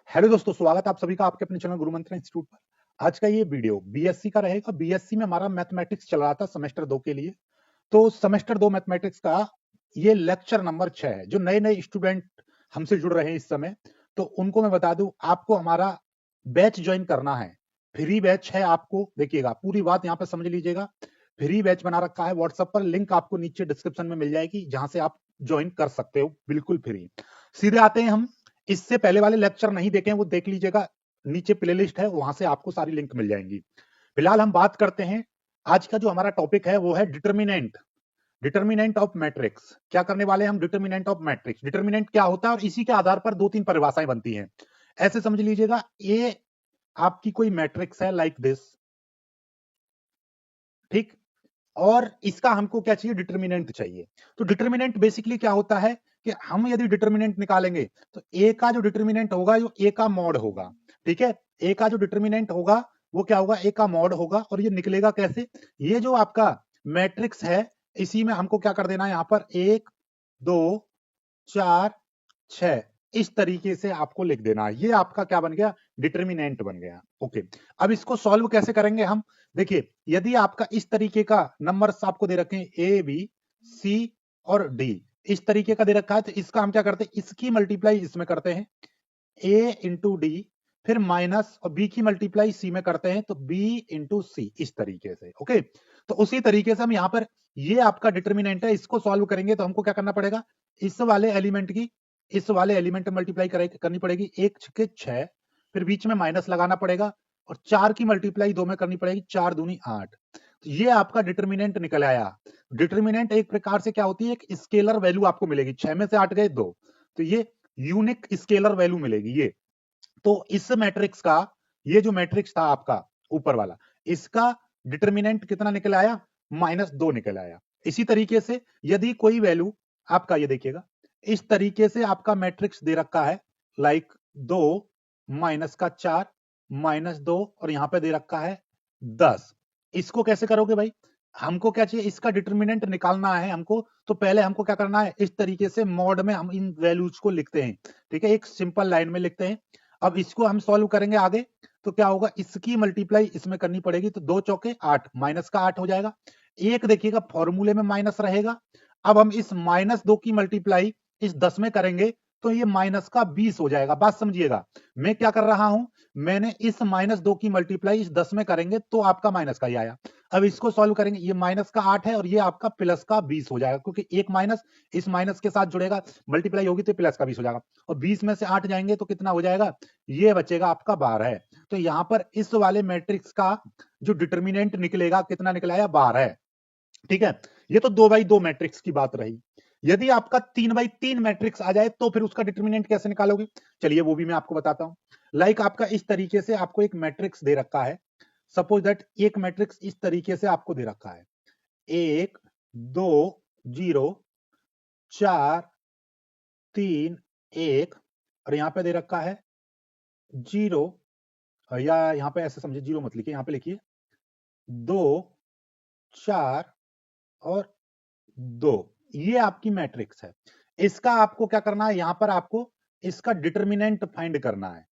Hello दोस्तों, स्वागत है आप सभी का आपके अपने चैनल गुरु मंत्र इंस्टीट्यूट पर। आज का ये वीडियो बीएससी का रहेगा। बीएससी में हमारा मैथमेटिक्स चल रहा था सेमेस्टर 2 के लिए। तो सेमेस्टर 2 मैथमेटिक्स का ये लेक्चर नंबर 6 है। जो नए नए स्टूडेंट हमसे जुड़ रहे हैं इस समय, तो उनको मैं बता दूं, आपको हमारा बैच ज्वाइन करना है। फ्री बैच है। आपको देखिएगा, पूरी बात यहाँ पे समझ लीजिएगा। फ्री बैच बना रखा है व्हाट्सएप पर, लिंक आपको नीचे डिस्क्रिप्शन में मिल जाएगी, जहां से आप ज्वाइन कर सकते हो बिल्कुल फ्री। सीधे आते हैं हम। इससे पहले वाले लेक्चर नहीं देखे हैं वो देख लीजिएगा, नीचे प्लेलिस्ट है, वहां से आपको सारी लिंक मिल जाएंगी। फिलहाल हम बात करते हैं। आज का जो हमारा टॉपिक है वो है डिटर्मिनेंट। Determinant of matrix. क्या करने वाले हैं हम? Determinant of matrix. डिटर्मिनेंट क्या होता है और इसी के आधार पर दो तीन परिभाषाएं बनती हैं। ऐसे समझ लीजिएगा, ये आपकी कोई मैट्रिक्स है लाइक दिस, ठीक। और इसका हमको क्या चाहिए? डिटर्मिनेंट चाहिए। तो डिटर्मिनेंट बेसिकली क्या होता है कि हम यदि डिटर्मिनेंट निकालेंगे तो ए का जो डिटर्मिनेंट होगा वो ए का मॉड होगा, ठीक है। ए का जो डिटर्मिनेंट होगा वो क्या होगा? ए का मॉड होगा। और ये निकलेगा कैसे? ये जो आपका मैट्रिक्स है, इसी में हमको क्या कर देना है, यहां पर 1 2 4 6 इस तरीके से आपको लिख देना है। ये आपका क्या बन गया? डिटर्मिनेंट बन गया। ओके। अब इसको सॉल्व कैसे करेंगे हम? देखिए, यदि आपका इस तरीके का नंबर्स आपको दे रखे हैं ए बी सी और डी, इस तरीके का दे रखा है, तो इसका हम क्या करते हैं? इसकी मल्टीप्लाई इसमें करते हैं, ए इंटू डी, फिर माइनस, और बी की मल्टीप्लाई सी में करते हैं, तो बी इंटू सी, इस तरीके से। ओके। तो उसी तरीके से हम यहां पर, ये आपका डिटर्मिनेंट है, इसको सॉल्व करेंगे तो हमको क्या करना पड़ेगा? इस वाले एलिमेंट की इस वाले एलिमेंट में मल्टीप्लाई करनी पड़ेगी, 1 छके 6, फिर बीच में माइनस लगाना पड़ेगा, और 4 की मल्टीप्लाई 2 में करनी पड़ेगी, 4 दूनी 8। तो ये आपका डिटर्मिनेंट निकल आया। डिटर्मिनेंट एक प्रकार से क्या होती है? एक स्केलर वैल्यू आपको मिलेगी। 6 में से 8 गए 2, तो ये यूनिक स्केलर वैल्यू मिलेगी ये। तो इस मैट्रिक्स का, ये जो मैट्रिक्स था आपका ऊपर वाला, इसका डिटर्मिनेंट कितना निकल आया? -2 निकल आया। इसी तरीके से यदि कोई वैल्यू आपका, ये देखिएगा, इस तरीके से आपका मैट्रिक्स दे रखा है, लाइक 2 -4 -2, और यहां पे दे रखा है 10। इसको कैसे करोगे भाई? हमको क्या चाहिए? इसका डिटर्मिनेंट निकालना है हमको। तो पहले हमको क्या करना है? इस तरीके से मॉड में हम इन वैल्यूज को लिखते हैं, ठीक है, एक सिंपल लाइन में लिखते हैं। अब इसको हम सॉल्व करेंगे आगे, तो क्या होगा? इसकी मल्टीप्लाई इसमें करनी पड़ेगी, तो 2 चौके 8, माइनस का 8 हो जाएगा। एक देखिएगा फॉर्मूले में माइनस रहेगा। अब हम इस -2 की मल्टीप्लाई इस 10 में करेंगे, तो ये माइनस का 20 हो जाएगा। बात समझिएगा, मैं क्या कर रहा हूं? मैंने इस -2 की मल्टीप्लाई इस 10 में करेंगे तो आपका माइनस का ही आया। अब इसको सॉल्व करेंगे, ये माइनस का 8 है और ये आपका प्लस का 20 हो जाएगा, क्योंकि एक माइनस इस माइनस के साथ जुड़ेगा, मल्टीप्लाई होगी तो प्लस का 20 हो जाएगा। और 20 में से 8 जाएंगे तो कितना हो जाएगा? ये बचेगा आपका 12 है। तो यहां पर इस वाले मैट्रिक्स का जो डिटर्मिनेंट निकलेगा, कितना निकला है? 12 है, ठीक है। ये तो 2x2 मैट्रिक्स की बात रही। यदि आपका 3x3 मैट्रिक्स आ जाए तो फिर उसका डिटर्मिनेंट कैसे निकालोगे? चलिए वो भी मैं आपको बताता हूं। लाइक आपका इस तरीके से आपको एक मैट्रिक्स दे रखा है। सपोज दैट एक मैट्रिक्स इस तरीके से आपको दे रखा है, 1 2 0 4 3 1, और यहां पे दे रखा है 0, या यहां पे ऐसे समझिए, 0 मत लिखिए, यहां पे लिखिए 2 4 और 2। ये आपकी मैट्रिक्स है। इसका आपको क्या करना है? यहां पर आपको इसका डिटर्मिनेंट फाइंड करना है।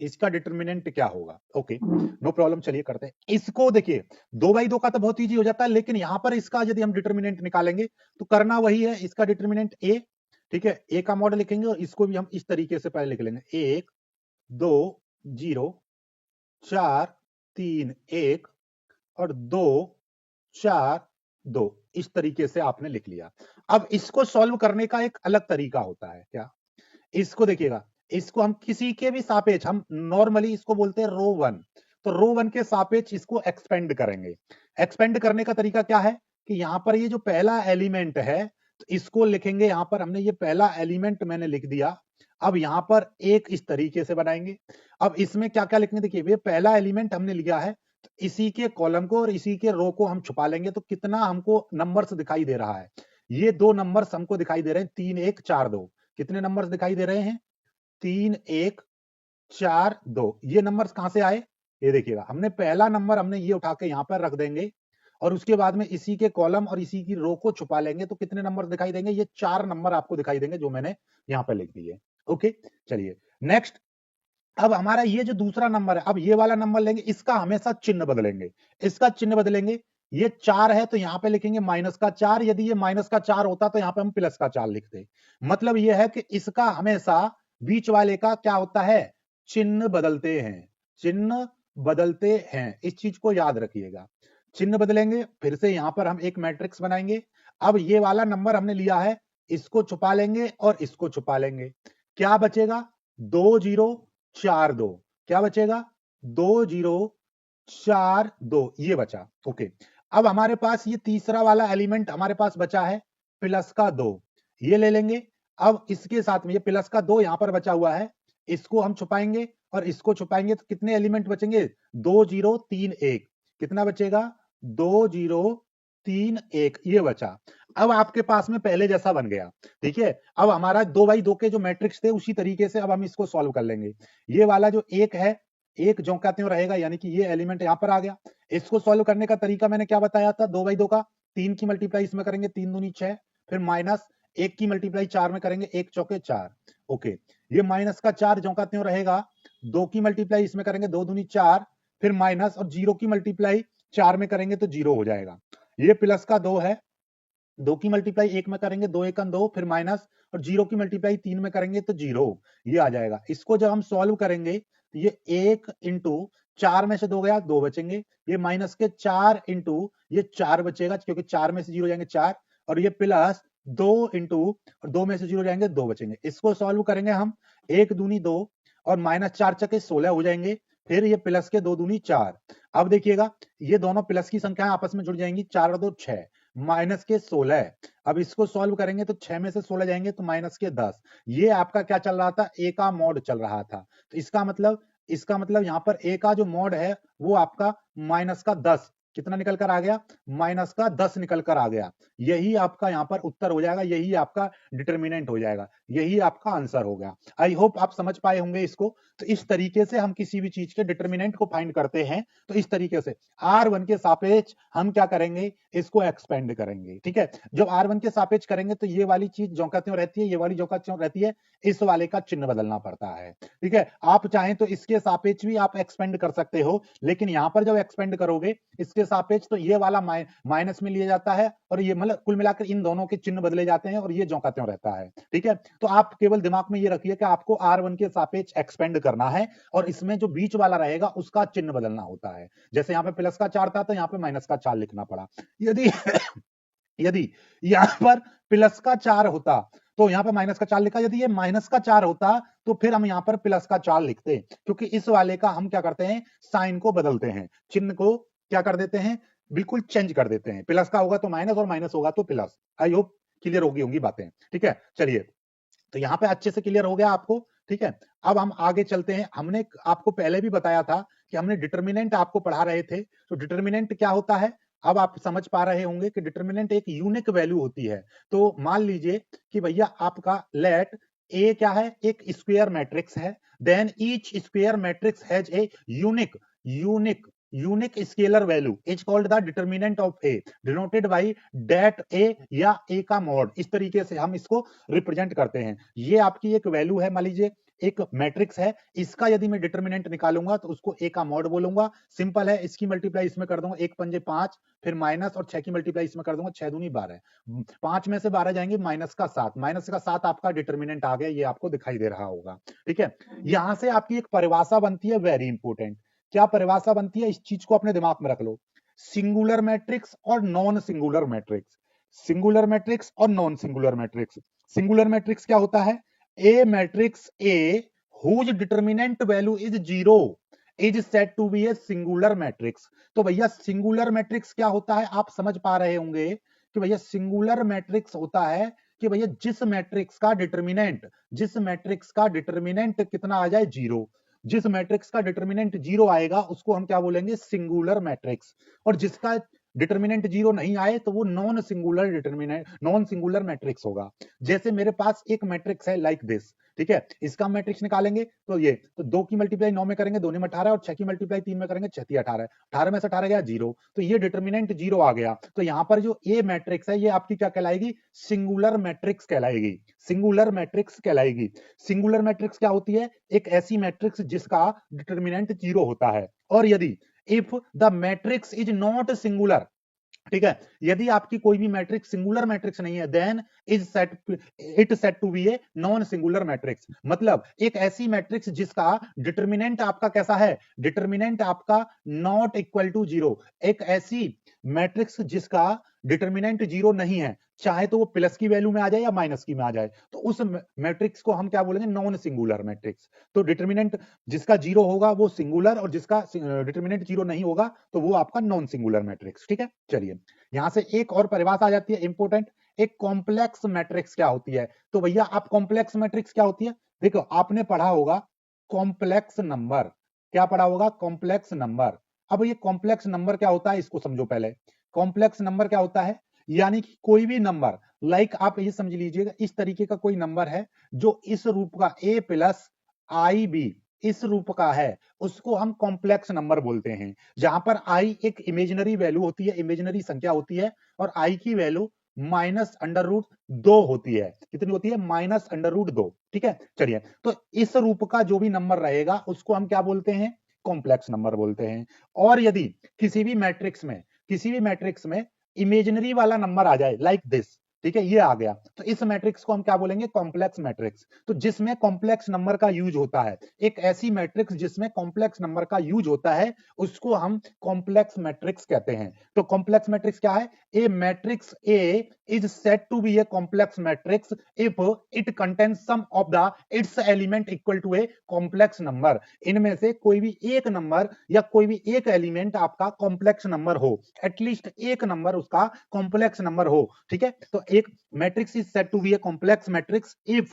इसका डिटर्मिनेंट क्या होगा? ओके, नो प्रॉब्लम, चलिए करते हैं इसको। देखिए, 2x2 का तो बहुत इजी हो जाता है, लेकिन यहां पर इसका यदि हम डिटर्मिनेंट निकालेंगे तो करना वही है। इसका डिटर्मिनेंट ए, ठीक है, ए का मॉडल लिखेंगे, और इसको भी हम इस तरीके से पहले लिख लेंगे, 1 2 0 4 3 1 और 2 4 2, इस तरीके से आपने लिख लिया। अब इसको सॉल्व करने का एक अलग तरीका होता है। क्या? इसको देखिएगा, इसको हम किसी के भी सापेक्ष, हम नॉर्मली इसको बोलते हैं रो वन, तो रो वन के सापेक्ष इसको एक्सपेंड करेंगे। एक्सपेंड करने का तरीका क्या है कि यहां पर ये जो पहला एलिमेंट है, तो इसको लिखेंगे, यहां पर हमने ये पहला एलिमेंट मैंने लिख दिया। अब यहां पर एक इस तरीके से बनाएंगे। अब इसमें क्या क्या लिखेंगे? देखिए, ये पहला एलिमेंट हमने लिया है, तो इसी के कॉलम को और इसी के रो को हम छुपा लेंगे, तो कितना हमको नंबर्स दिखाई दे रहा है? ये 2 नंबर्स हमको दिखाई दे रहे हैं, 3 1 4 2। कितने नंबर्स दिखाई दे रहे हैं? 3 1 4 2। ये नंबर्स कहां से आए? ये देखिएगा, हमने पहला नंबर हमने ये उठा के यहां पर रख देंगे, और उसके बाद में इसी के कॉलम और इसी की रो को छुपा लेंगे तो कितने नंबर दिखाई देंगे? ये 4 नंबर आपको दिखाई देंगे जो मैंने यहाँ पे लिख दिए। ओके, चलिए नेक्स्ट। अब हमारा ये जो दूसरा नंबर है, अब ये वाला नंबर लेंगे, इसका हमेशा चिन्ह बदलेंगे, इसका चिन्ह बदलेंगे। ये 4 है तो यहाँ पे लिखेंगे -4, यदि ये -4 होता तो यहाँ पे हम +4 लिखते। मतलब ये है कि इसका हमेशा बीच वाले का क्या होता है? चिन्ह बदलते हैं, चिन्ह बदलते हैं, इस चीज को याद रखिएगा। चिन्ह बदलेंगे, फिर से यहाँ पर हम एक मैट्रिक्स बनाएंगे। अब ये वाला नंबर हमने लिया है, इसको छुपा लेंगे और इसको छुपा लेंगे। क्या बचेगा? 2 0 4 2। क्या बचेगा? 2 0 4 2, ये बचा। ओके, अब हमारे पास ये तीसरा वाला एलिमेंट हमारे पास बचा है +2, ये ले लेंगे। अब इसके साथ में ये +2 यहां पर बचा हुआ है, इसको हम छुपाएंगे और इसको छुपाएंगे तो कितने एलिमेंट बचेंगे? 2 0 3 1। कितना बचेगा? 2 0 3 1, ये बचा। अब आपके पास में पहले जैसा बन गया, ठीक है। अब हमारा 2x2 के जो मैट्रिक्स थे उसी तरीके से अब हम इसको सॉल्व कर लेंगे। ये वाला जो 1 है, एक जो कहते हो रहेगा, यानी कि ये एलिमेंट यहां पर आ गया। इसको सॉल्व करने का तरीका मैंने क्या बताया था? 2x2 का 3 की मल्टीप्लाई इसमें करेंगे, 3 दूनी 6, फिर माइनस 1 की मल्टीप्लाई 4 में करेंगे, 1 चौके 4। ओके, ये -4 जो कहते हो रहेगा, 2 की मल्टीप्लाई इसमें करेंगे, 2 दूनी 4, फिर माइनस और 0 की मल्टीप्लाई 4 में करेंगे तो 0 हो जाएगा। ये +2 है, 2 की मल्टीप्लाई 1 में करेंगे, 2 1 2, फिर माइनस और 0 की मल्टीप्लाई 3 में करेंगे तो 0, ये आ जाएगा। इसको जब हम सॉल्व करेंगे तो ये 1 इंटू 4 में से 2 गया, 2 बचेंगे। ये -4 इंटू ये 4 बचेगा, क्योंकि 4 में से 0 जाएंगे 4, और ये +2 इंटू और 2 में से 0 जाएंगे, 2 बचेंगे। इसको सॉल्व करेंगे हम, 1 दूनी 2 और -4 चके 16 हो जाएंगे, फिर ये प्लस के 2 दूनी 4। अब देखिएगा, ये दोनों प्लस की संख्याएं आपस में जुड़ जाएंगी, 4 और 2 6, माइनस के 16। अब इसको सॉल्व करेंगे तो 6 में से 16 जाएंगे तो माइनस के 10। ये आपका क्या चल रहा था? ए का मॉड चल रहा था। तो इसका मतलब यहाँ पर ए का जो मॉड है वो आपका -10 कितना निकल कर आ गया? -10 निकल कर आ गया। यही आपका यहाँ पर उत्तर हो जाएगा, यही आपका डिटर्मिनेंट हो जाएगा, यही आपका आंसर हो गया। आई होप आप समझ पाए होंगे इसको। तो इस तरीके से हम किसी भी चीज के डिटर्मिनेंट को फाइंड करते हैं। तो इस तरीके से R1 के सापेक्ष हम क्या करेंगे? इसको एक्सपेंड करेंगे, ठीक है। जब R1 के सापेक्ष करेंगे तो ये वाली चीज जो त्यों रहती है, ये वाली जो त्यों रहती है, इस वाले का चिन्ह बदलना पड़ता है, ठीक है। आप चाहें तो इसके सापेक्ष भी आप एक्सपेंड कर सकते हो, लेकिन यहां पर जब एक्सपेंड करोगे इसके सापेक्ष तो ये वाला माइनस में लिया जाता है, और ये मतलब कुल मिलाकर इन दोनों के चिन्ह बदले जाते हैं, और ये जो त्यों रहता है, ठीक है। तो आप केवल दिमाग में ये रखिए कि आपको R1 के सापेक्ष एक्सपेंड करना है, और इसमें जो बीच वाला रहेगा उसका चिन्ह बदलना होता है। जैसे यहाँ पे +4 था तो यहाँ पे -4 लिखना पड़ा। यदि यदि यहाँ पर +4 होता तो यहाँ पे -4 लिखा, यदि ये -4 होता तो फिर हम यहाँ पर +4 लिखते, क्योंकि इस वाले का हम क्या करते हैं? साइन को बदलते हैं, चिन्ह को क्या कर देते हैं? बिल्कुल चेंज कर देते हैं। प्लस का होगा तो माइनस और माइनस होगा तो प्लस। आई होप क्लियर होगी बातें, ठीक है। चलिए, तो यहाँ पे अच्छे से क्लियर हो गया आपको, ठीक है। अब हम आगे चलते हैं। हमने आपको पहले भी बताया था कि हमने डिटर्मिनेंट आपको पढ़ा रहे थे, तो डिटर्मिनेंट क्या होता है अब आप समझ पा रहे होंगे कि डिटर्मिनेंट एक यूनिक वैल्यू होती है। तो मान लीजिए कि भैया आपका लेट ए क्या है? एक स्क्वायर मैट्रिक्स है, then each square matrix has a unique scalar value is called the determinant of A, denoted by det A या ए का मॉड। इस तरीके से हम इसको रिप्रेजेंट करते हैं। ये आपकी एक वैल्यू है, मान लीजिए एक मैट्रिक्स है, इसका यदि मैं डिटर्मिनेंट निकालूंगा तो उसको ए का मॉड बोलूंगा। सिंपल है, इसकी मल्टीप्लाई इसमें कर दूंगा, 1 पंजे 5, फिर माइनस और 6 की मल्टीप्लाई इसमें कर दूंगा, 6 दूनी 12, 5 में से 12 जाएंगे, माइनस का 7 आपका डिटर्मिनेंट आ गया, ये आपको दिखाई दे रहा होगा, ठीक है। यहां से आपकी एक परिभाषा बनती है, वेरी इंपॉर्टेंट। क्या परिभाषा बनती है? इस चीज को अपने दिमाग में रख लो। सिंगुलर मैट्रिक्स और non singular matrix, singular matrix और non singular matrix. Singular matrix क्या होता है? A matrix A whose determinant value is 0 is said to be a singular matrix। तो भैया सिंगुलर मैट्रिक्स क्या होता है? आप समझ पा रहे होंगे कि भैया सिंगुलर मैट्रिक्स होता है कि भैया जिस मैट्रिक्स का डिटर्मिनेंट कितना आ जाए? 0। जिस मैट्रिक्स का डिटर्मिनेंट 0 आएगा उसको हम क्या बोलेंगे? Singular matrix. और जिसका डिटर्मिनेंट 0 नहीं आए तो वो नॉन सिंगुलर मैट्रिक्स होगा। जैसे मेरे पास एक मैट्रिक्स है लाइक दिस, ठीक है, इसका मैट्रिक्स निकालेंगे तो ये तो 2 की मल्टीप्लाई 9 में करेंगे 2 में 18 और 6 की मल्टीप्लाई 3 में करेंगे 6 18, 18 में से 18 गया 0, तो ये डिटर्मिनेंट 0 आ गया। तो यहां पर जो ए मैट्रिक्स है ये आपकी क्या कहलाएगी, सिंगुलर मैट्रिक्स कहलाएगी, सिंगुलर मैट्रिक्स कहलाएगी। सिंगुलर मैट्रिक्स क्या होती है, एक ऐसी मैट्रिक्स जिसका डिटर्मिनेंट 0 होता है। और यदि if the matrix is not singular, ठीक है, यदि आपकी कोई भी मैट्रिक्स सिंगुलर मैट्रिक्स नहीं है, then it set to be a non singular matrix. मतलब एक ऐसी मैट्रिक्स जिसका डिटर्मिनेंट आपका कैसा है, डिटर्मिनेंट आपका नॉट इक्वल टू 0, एक ऐसी मैट्रिक्स जिसका डिटर्मिनेंट 0 नहीं है, चाहे तो वो प्लस की वैल्यू में आ जाए या माइनस की में आ जाए, तो उस मैट्रिक्स को हम क्या बोलेंगे, नॉन सिंगुलर मैट्रिक्स। तो डिटर्मिनेंट जिसका 0 होगा वो सिंगुलर, और जिसका डिटर्मिनेंट 0 नहीं होगा तो वो आपका नॉन सिंगुलर मैट्रिक्स। ठीक है, चलिए यहां से एक और परिभाषा आ जाती है इंपोर्टेंट, एक कॉम्प्लेक्स मैट्रिक्स क्या होती है। तो भैया आप कॉम्प्लेक्स मैट्रिक्स क्या होती है, देखो आपने पढ़ा होगा कॉम्प्लेक्स नंबर, क्या पढ़ा होगा, कॉम्प्लेक्स नंबर। अब ये कॉम्प्लेक्स नंबर क्या होता है इसको समझो पहले। कॉम्प्लेक्स नंबर क्या होता है, यानी कि कोई भी नंबर, लाइक आप ये समझ लीजिएगा इस तरीके का कोई नंबर है जो इस रूप का a प्लस आई बी इस रूप का है, उसको हम कॉम्प्लेक्स नंबर बोलते हैं। जहां पर i एक इमेजिनरी वैल्यू होती है, इमेजिनरी संख्या होती है, और i की वैल्यू माइनस अंडर रूट 2 होती है। कितनी होती है, माइनस अंडर रूट 2। ठीक है, चलिए तो इस रूप का जो भी नंबर रहेगा उसको हम क्या बोलते हैं, कॉम्प्लेक्स नंबर बोलते हैं। और यदि किसी भी मैट्रिक्स में इमेजिनरी वाला नंबर आ जाए लाइक दिस, ठीक है, ये आ गया, तो इस मैट्रिक्स को हम क्या बोलेंगे, कॉम्प्लेक्स मैट्रिक्स। तो जिसमें कॉम्प्लेक्स नंबर का यूज होता है, एक ऐसी मैट्रिक्स जिसमें कॉम्प्लेक्स नंबर का यूज होता है, उसको हम कॉम्प्लेक्स मैट्रिक्स कहते हैं। तो कॉम्प्लेक्स मैट्रिक्स क्या है, A matrix A is said to be a complex matrix if it contains some of the its element equal to a complex number. इनमें से कोई भी एक नंबर या कोई भी एक एलिमेंट आपका कॉम्प्लेक्स नंबर हो, एटलीस्ट एक नंबर उसका कॉम्प्लेक्स नंबर हो। ठीक है, तो एक matrix is said to be a complex matrix if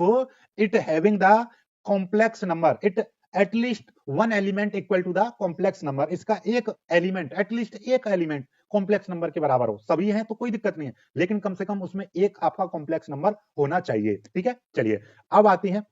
it having the complex number, it at least one element equal to the complex number, इसका एक एलिमेंट, एटलीस्ट एक एलिमेंट कॉम्प्लेक्स नंबर के बराबर हो। सभी हैं तो कोई दिक्कत नहीं है, लेकिन कम से कम उसमें एक आपका कॉम्प्लेक्स नंबर होना चाहिए। ठीक है, चलिए अब आती है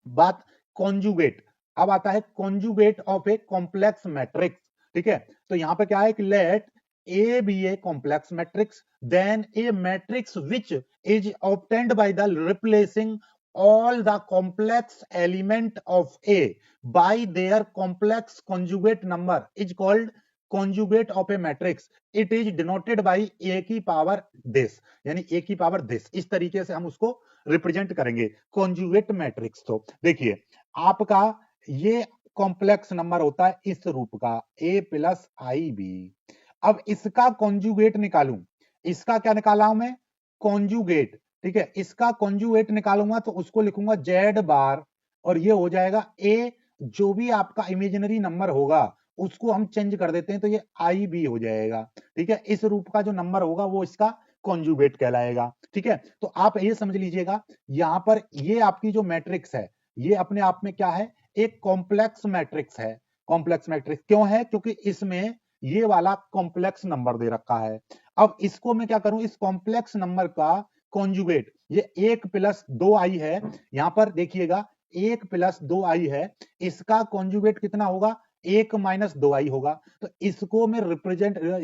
बात कॉन्जुगेट। अब आता है conjugate of a complex matrix. ठीक है, तो यहां पे क्या है कि let A be a complex matrix, then a matrix which is obtained by the replacing all the complex element of A by their complex conjugate number is called conjugate of a matrix. It is denoted by A की power this, यानी A की power this, इस तरीके से हम उसको represent करेंगे conjugate matrix. तो देखिए आपका ये कॉम्प्लेक्स नंबर होता है इस रूप का a प्लस आई बी। अब इसका कॉन्जुगेट निकालूं, इसका क्या निकाला हूं मैं, कॉन्जुगेट। ठीक है, इसका कॉन्जुगेट निकालूंगा तो उसको लिखूंगा जेड बार, और ये हो जाएगा ए, जो भी आपका इमेजिनरी नंबर होगा उसको हम चेंज कर देते हैं तो ये आई बी हो जाएगा। ठीक है, इस रूप का जो नंबर होगा वो इसका कॉन्जुगेट कहलाएगा। ठीक है, तो आप ये समझ लीजिएगा यहां पर ये आपकी जो मैट्रिक्स है ये अपने आप में क्या है, एक कॉम्प्लेक्स मैट्रिक्स है। कॉम्प्लेक्स मैट्रिक्स क्यों है, क्योंकि इसमें ये वाला कॉम्प्लेक्स नंबर दे रखा है। अब इसको मैं क्या करूं, इस कॉम्प्लेक्स नंबर का कॉन्जुगेट, ये 1 प्लस 2 आई है, यहां पर देखिएगा 1 प्लस 2 आई है, इसका कॉन्जुगेट कितना होगा, 1 माइनस 2 आई होगा। तो इसको मैं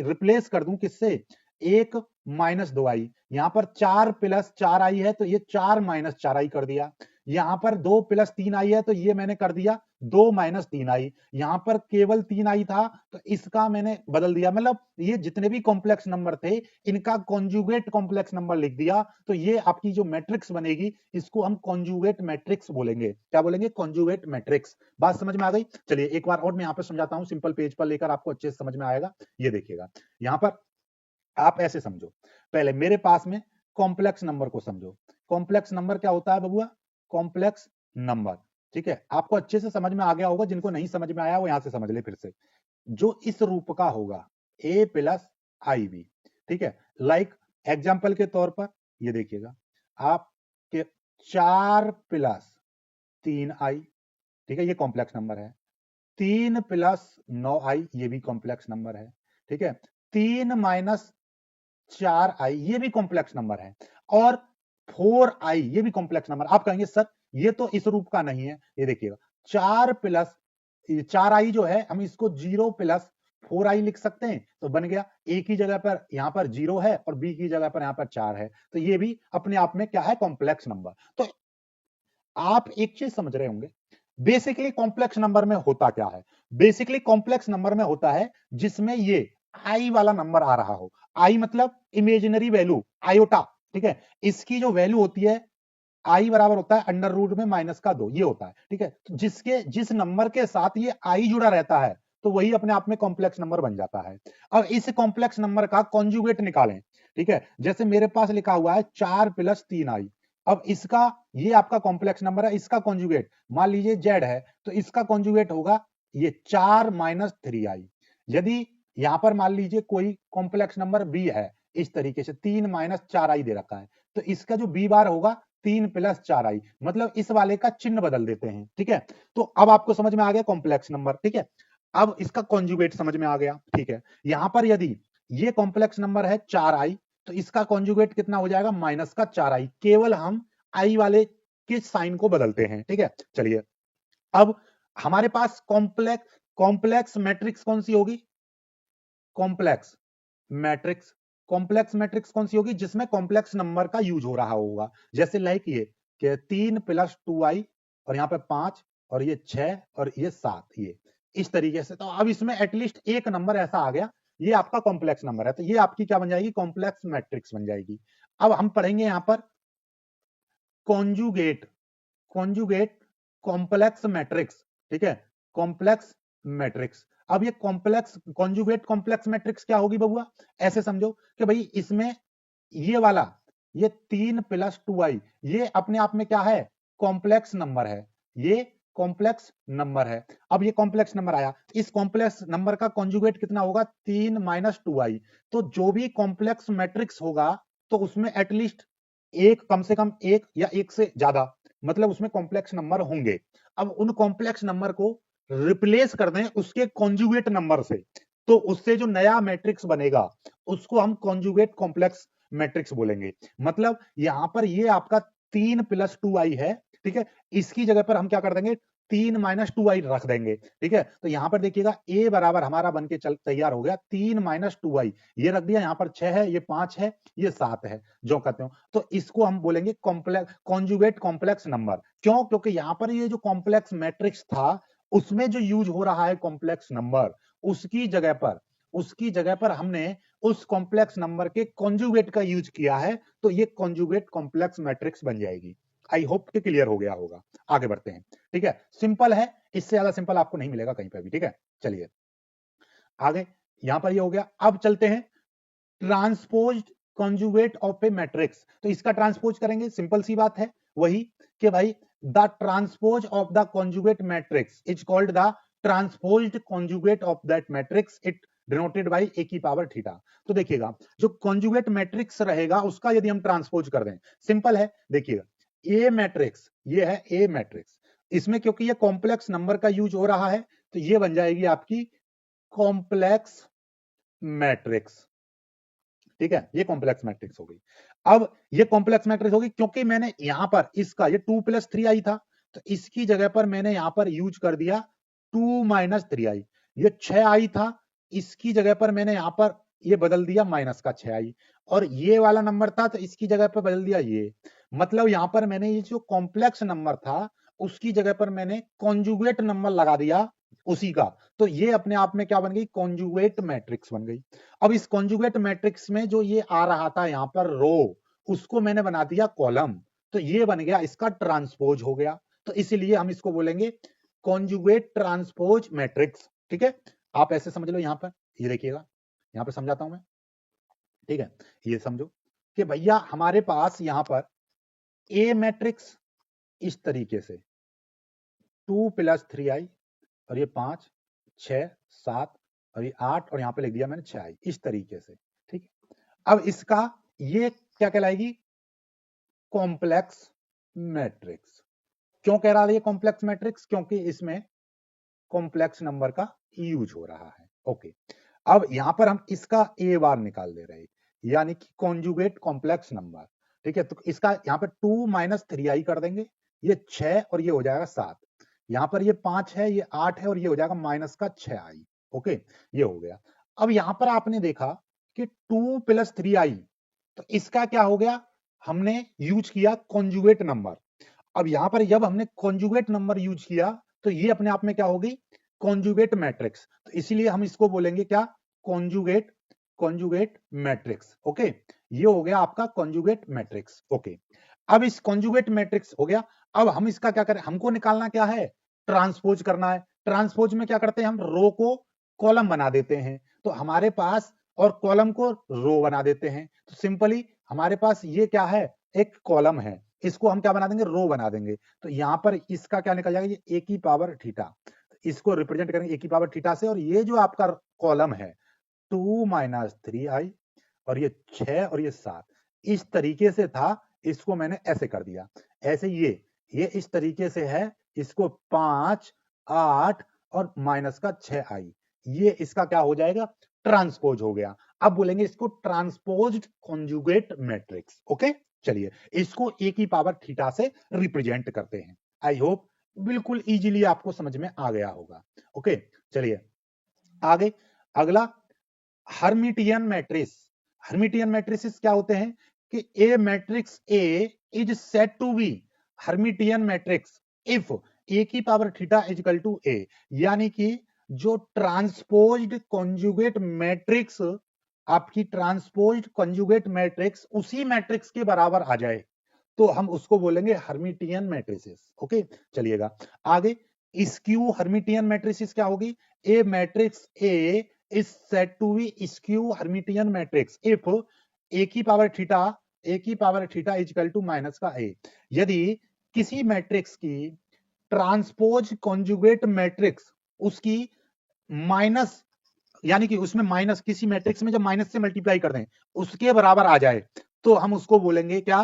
रिप्लेस कर दूं किससे, 1 माइनस 2 आई, यहां पर 4 प्लस 4 आई है तो ये 4 माइनस 4 आई कर दिया। यहां पर 2 प्लस 3 आई है तो ये मैंने कर दिया 2 माइनस 3 आई। यहां पर केवल 3 आई था तो इसका मैंने बदल दिया, मतलब ये जितने भी कॉम्प्लेक्स नंबर थे इनका कॉन्जुगेट कॉम्प्लेक्स नंबर लिख दिया। तो ये आपकी जो मैट्रिक्स बनेगी इसको हम कॉन्जुगेट मैट्रिक्स बोलेंगे। क्या बोलेंगे, कॉन्जुगेट मैट्रिक्स। बात समझ में आ गई। चलिए एक बार और मैं यहां पर समझाता हूं, सिंपल पेज पर लेकर आपको अच्छे से समझ में आएगा। ये देखिएगा यहां पर आप ऐसे समझो, पहले मेरे पास में कॉम्प्लेक्स नंबर को समझो। कॉम्प्लेक्स नंबर क्या होता है बबुआ, कॉम्प्लेक्स नंबर। ठीक है, आपको अच्छे से समझ में आ गया होगा, जिनको नहीं समझ में आया वो यहां से समझ ले फिर से। जो इस रूप का होगा a प्लस आई बी, ठीक है, लाइक एग्जाम्पल के तौर पर ये देखिएगा आपके 4 प्लस 3 आई, ठीक है, ये कॉम्प्लेक्स नंबर है। 3 प्लस 9 आई, ये भी कॉम्प्लेक्स नंबर है। ठीक है, 3 माइनस 4i ये भी कॉम्प्लेक्स नंबर है, और 4i ये भी कॉम्प्लेक्स नंबर। आप कहेंगे सर ये तो इस रूप का नहीं है, ये देखिएगा 4 प्लस 4i जो है हम इसको 0 प्लस 4i लिख सकते हैं, तो बन गया a की जगह पर यहां पर 0 है और b की जगह पर यहां पर 4 है, तो ये भी अपने आप में क्या है, कॉम्प्लेक्स नंबर। तो आप एक चीज समझ रहे होंगे, बेसिकली कॉम्प्लेक्स नंबर में होता क्या है। बेसिकली कॉम्प्लेक्स नंबर में होता है जिसमें ये आई वाला नंबर आ रहा हो। आई मतलब इमेजिनरी वैल्यू, आयोटा, ठीक है। इसकी जो वैल्यू होती है आई बराबर होता है अंडर रूट में -2, ये होता है, ठीक है। तो जिस नंबर के साथ ये आई जुड़ा रहता है तो वही अपने आप में कॉम्प्लेक्स नंबर बन जाता है। अब इस कॉम्प्लेक्स नंबर का कॉन्जुगेट निकालें, ठीक है। जैसे मेरे पास लिखा हुआ है 4 + 3i, अब इसका, ये आपका कॉम्प्लेक्स नंबर है, इसका कॉन्जुगेट मान लीजिए z है, तो इसका कॉन्जुगेट होगा ये 4 - 3i। यदि यहां पर मान लीजिए कोई कॉम्प्लेक्स नंबर b है, इस तरीके से 3 - 4i दे रखा है, तो इसका जो b बार होगा 3 + 4i, मतलब इस वाले का चिन्ह बदल देते हैं, ठीक है। तो अब आपको समझ में आ गया कॉम्प्लेक्स नंबर, ठीक है। अब इसका कॉन्जुगेट समझ में आ गया, ठीक है। यहां पर यदि ये कॉम्प्लेक्स नंबर है 4i, तो इसका कॉन्जुगेट कितना हो जाएगा, -4i। केवल हम आई वाले के साइन को बदलते हैं, ठीक है। चलिए अब हमारे पास कॉम्प्लेक्स मैट्रिक्स कौन सी होगी, कॉम्प्लेक्स मैट्रिक्स। कॉम्प्लेक्स मैट्रिक्स कौन सी होगी, जिसमें कॉम्प्लेक्स नंबर का यूज हो रहा होगा, जैसे लाइक ये कि 3 + 2i और यहाँ पे 5 और ये 6 और ये 7, ये इस तरीके से। तो अब इसमें एटलीस्ट एक नंबर ऐसा आ गया, ये आपका कॉम्प्लेक्स नंबर है, तो ये आपकी क्या बन जाएगी, कॉम्प्लेक्स मैट्रिक्स बन जाएगी। अब हम पढ़ेंगे यहां पर कॉन्जुगेट, कॉन्जुगेट कॉम्प्लेक्स मैट्रिक्स, ठीक है, कॉम्प्लेक्स मैट्रिक्स। अब ये कॉम्प्लेक्स कॉन्जुगेट कॉम्प्लेक्स मैट्रिक्स क्या होगी बबुआ, ऐसे समझो कि भाई इसमें ये वाला, ये 3 + 2i ये अपने आप में क्या है, कॉम्प्लेक्स नंबर है, ये कॉम्प्लेक्स नंबर है। अब ये कॉम्प्लेक्स नंबर आया, इस कॉम्प्लेक्स नंबर का कॉन्जुगेट कितना होगा, 3 - 2i। तो जो भी कॉम्प्लेक्स मैट्रिक्स होगा तो उसमें एटलीस्ट एक, कम से कम एक या एक से ज्यादा, मतलब उसमें कॉम्प्लेक्स नंबर होंगे। अब उन कॉम्प्लेक्स नंबर को रिप्लेस कर दें उसके कॉन्जुगेट नंबर से, तो उससे जो नया मैट्रिक्स बनेगा उसको हम कॉन्जुगेट कॉम्प्लेक्स मैट्रिक्स बोलेंगे। मतलब यहां पर ये आपका 3 + 2i है, ठीक है, इसकी जगह पर हम क्या कर देंगे, 3 - 2i रख देंगे, ठीक है। तो यहां पर देखिएगा a बराबर हमारा बन के चल तैयार हो गया 3 - 2i, ये रख दिया, यहां पर 6 है, ये 5 है, ये 7 है, जो कहते हो। तो इसको हम बोलेंगे कॉम्प्लेक्स कॉन्जुगेट कॉम्प्लेक्स नंबर। क्यों, क्योंकि यहां पर ये जो कॉम्प्लेक्स मैट्रिक्स था उसमें जो यूज हो रहा है कॉम्प्लेक्स नंबर, उसकी जगह पर हमने उस कॉम्प्लेक्स नंबर के कॉन्जुगेट का यूज किया है, तो ये कॉन्जुगेट कॉम्प्लेक्स मैट्रिक्स बन जाएगी। आई होप कि क्लियर हो गया होगा। आगे बढ़ते हैं, ठीक है, सिंपल है, इससे ज्यादा सिंपल आपको नहीं मिलेगा कहीं पर भी, ठीक है। चलिए आगे, यहां पर ये हो गया। अब चलते हैं transpose conjugate of A matrix. तो इसका ट्रांसपोज करेंगे, सिंपल सी बात है, वही कि भाई the transpose of the conjugate matrix is called the transposed conjugate of that matrix, it denoted by a की पावर थीटा। तो देखिएगा जो कॉन्जुगेट मैट्रिक्स रहेगा उसका यदि हम ट्रांसपोज कर दें, सिंपल है, देखिएगा ए मैट्रिक्स, ये है ए मैट्रिक्स, इसमें क्योंकि ये कॉम्प्लेक्स नंबर का यूज हो रहा है तो ये बन जाएगी आपकी कॉम्प्लेक्स मैट्रिक्स, ठीक है, ये कॉम्प्लेक्स मैट्रिक्स हो गई। अब ये कॉम्प्लेक्स मैट्रिक्स होगी क्योंकि मैंने यहां पर इसका, ये 2 + 3i था, तो इसकी जगह पर मैंने यहां पर यूज कर दिया 2 - 3i। ये 6i था, इसकी जगह पर मैंने यहां पर ये बदल दिया -6i, और ये वाला नंबर था तो इसकी जगह पर बदल दिया ये। मतलब यहां पर मैंने ये जो कॉम्प्लेक्स नंबर था उसकी जगह पर मैंने कॉन्जुगेट नंबर लगा दिया उसी का, तो ये अपने आप में क्या बन गई, कॉन्जुगेट मैट्रिक्स बन गई। अब इस कॉन्जुगेट मैट्रिक्स में जो ये आ रहा था यहां पर रो, उसको मैंने बना दिया कॉलम, तो ये बन गया इसका ट्रांसपोज हो गया। तो इसीलिए हम इसको बोलेंगे कॉन्जुगेट ट्रांसपोज मैट्रिक्स, ठीक है। आप ऐसे समझ लो, यहां पर ये देखिएगा, यहां पर समझाता हूं मैं, ठीक है। ये समझो कि भैया हमारे पास यहां पर ए मैट्रिक्स इस तरीके से 2 + 3i और ये 5 6 7 और ये 8 और यहां पे लिख दिया मैंने 6i, इस तरीके से, ठीक है। अब इसका ये क्या कहलाएगी, कॉम्प्लेक्स मैट्रिक्स। क्यों कह रहा है ये कॉम्प्लेक्स मैट्रिक्स, क्योंकि इसमें कॉम्प्लेक्स नंबर का यूज हो रहा है, ओके। अब यहां पर हम इसका ए बार निकाल दे रहे हैं, यानी कि कॉन्जुगेट कॉम्प्लेक्स नंबर। ठीक है, तो इसका यहाँ पे 2 माइनस 3i कर देंगे, ये 6 और ये हो जाएगा 7। यहाँ पर ये 5 है, ये 8 है और ये हो जाएगा माइनस का 6i। ओके, ये हो गया। अब यहां पर आपने देखा कि 2 प्लस 3i, तो इसका क्या हो गया, हमने यूज किया कॉन्जुगेट नंबर। अब यहां पर जब हमने कॉन्जुगेट नंबर यूज किया तो ये अपने आप में क्या होगी, कॉन्जुगेट मैट्रिक्स। तो इसीलिए हम इसको बोलेंगे क्या, कॉन्जुगेट कॉन्जुगेट मैट्रिक्स। ओके, ये हो गया आपका कॉन्जुगेट मैट्रिक्स। ओके, अब इस कॉन्जुगेट मैट्रिक्स हो गया। अब हम इसका क्या करें, हमको निकालना क्या है, ट्रांसपोज करना है। ट्रांसपोज में क्या करते हैं, हम रो को कॉलम बना देते हैं, तो हमारे पास, और कॉलम को रो बना देते हैं। तो सिंपली हमारे पास ये क्या है, एक कॉलम है, इसको हम क्या बना देंगे, रो बना देंगे। तो यहां पर इसका क्या निकल जाएगा, ये ए की पावर थीटा, इसको रिप्रेजेंट करेंगे ए की पावर थीटा से। और ये जो आपका कॉलम है 2 माइनस 3i, और ये 6 और ये 7, इस तरीके से था, इसको मैंने ऐसे कर दिया। ऐसे ये इस तरीके से है, इसको 5 8 और माइनस का 6i, ये इसका क्या हो जाएगा, ट्रांसपोज हो गया। अब बोलेंगे इसको ट्रांसपोज्ड कॉन्जुगेट मैट्रिक्स। ओके, चलिए इसको ए की पावर थीटा से रिप्रेजेंट करते हैं। आई होप बिल्कुल इजीली आपको समझ में आ गया होगा। ओके, चलिए आगे। अगला हर्मिटियन मैट्रिक्स। हर्मिटियन मैट्रिसेस क्या होते हैं कि A matrix A is said to be Hermitian matrix if A की power theta is equal to A, यानी कि जो ट्रांसपोज्ड कॉन्जुगेट मैट्रिक्स, आपकी ट्रांसपोज्ड कॉन्जुगेट मैट्रिक्स उसी मैट्रिक्स के बराबर आ जाए, तो हम उसको बोलेंगे हर्मिटियन मैट्रिसेस। ओके, चलिएगा आगे। स्क्यू हर्मिटियन मैट्रिसेस क्या होगी, A matrix A is said to be skew Hermitian matrix if a की power theta is equal to minus का a। यदि किसी मैट्रिक्स की ट्रांसपोज कॉन्जुगेट मैट्रिक्स उसकी माइनस, यानी कि उसमें माइनस, किसी मैट्रिक्स में जब माइनस से मल्टीप्लाई कर दें उसके बराबर आ जाए, तो हम उसको बोलेंगे क्या,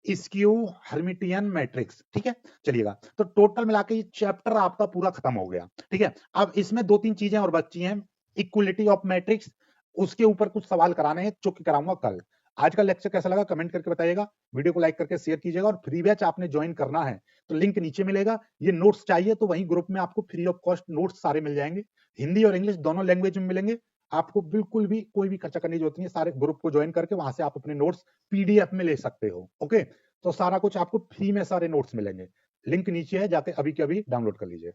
स्क्यू हर्मिटियन मैट्रिक्स। ठीक है, चलिएगा। तो टोटल मिला के ये चैप्टर आपका पूरा खत्म हो गया। ठीक है, अब इसमें 2-3 चीजें और बची हैं। इक्वलिटी ऑफ मैट्रिक्स, उसके ऊपर कुछ सवाल कराने हैं, जो कि कराऊंगा कल। आज का लेक्चर कैसा लगा कमेंट करके बताइएगा, वीडियो को लाइक करके शेयर कीजिएगा, और फ्री बैच आपने ज्वाइन करना है तो लिंक नीचे मिलेगा। ये नोट्स चाहिए तो वहीं ग्रुप में आपको फ्री ऑफ कॉस्ट नोट्स सारे मिल जाएंगे, हिंदी और इंग्लिश दोनों लैंग्वेज में मिलेंगे। आपको बिल्कुल भी कोई भी खर्चा करने की जरूरत नहीं है, सारे ग्रुप को ज्वाइन करके वहां से आप अपने नोट्स पीडीएफ में ले सकते हो। ओके, तो सारा कुछ आपको फ्री में सारे नोट्स मिलेंगे, लिंक नीचे है, जाके अभी के अभी डाउनलोड कर लीजिए।